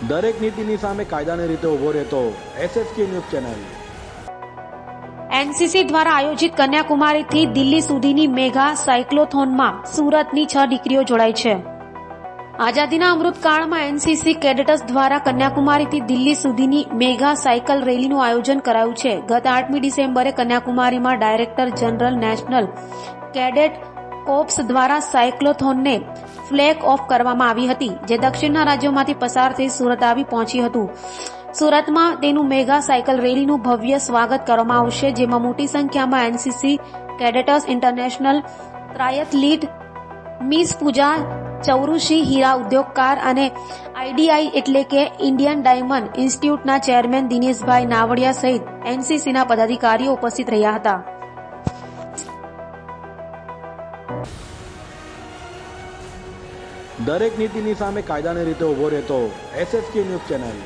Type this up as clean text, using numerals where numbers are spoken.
દરેક નીતિની સામે કાયદાની રીતે ઊભો રહેતો SSK ન્યૂઝ ચેનલ। એનસીસી દ્વારા આયોજિત કન્યાકુમારીથી દિલ્હી સુધીની મેગા સાયક્લોથોનમાં સુરતની 6 દીકરીઓ જોડાઈ છે। આઝાદીના અમૃતકાળમાં એનસીસી કેડેટ્સ દ્વારા કન્યાકુમારીથી દિલ્હી સુધીની મેગા સાયકલ રેલીનું આયોજન કરાયું છે। ગત 8મી ડિસેમ્બરે કન્યાકુમારીમાં Director General National Cadet Corps દ્વારા સાયક્લોથોનને ફ્લેગ ઓફ કરવામાં આવી હતી, જે દક્ષિણના રાજ્યોમાંથી પસાર થઈ સુરત આવી પહોંચી હતું। સુરતમાં તેનું મેગા સાયકલ રેલીનું ભવ્ય સ્વાગત કરવામાં આવશે, જેમાં મોટી સંખ્યામાં NCC cadets, international triathlete miss Pooja Chaurushi, હીરા ઉદ્યોગકાર અને આઈડીઆઈ એટલે કે ઇન્ડિયન ડાયમંડ ઇન્સ્ટિટ્યૂટના ચેરમેન દિનેશભાઈ નાવડિયા સહિત એનસીસીના પદાધિકારીઓ ઉપસ્થિત રહ્યા હતા। દરેક નીતિની સામે કાયદાની રીતે ઊભો રહેતો SSK ન્યૂઝ ચેનલ।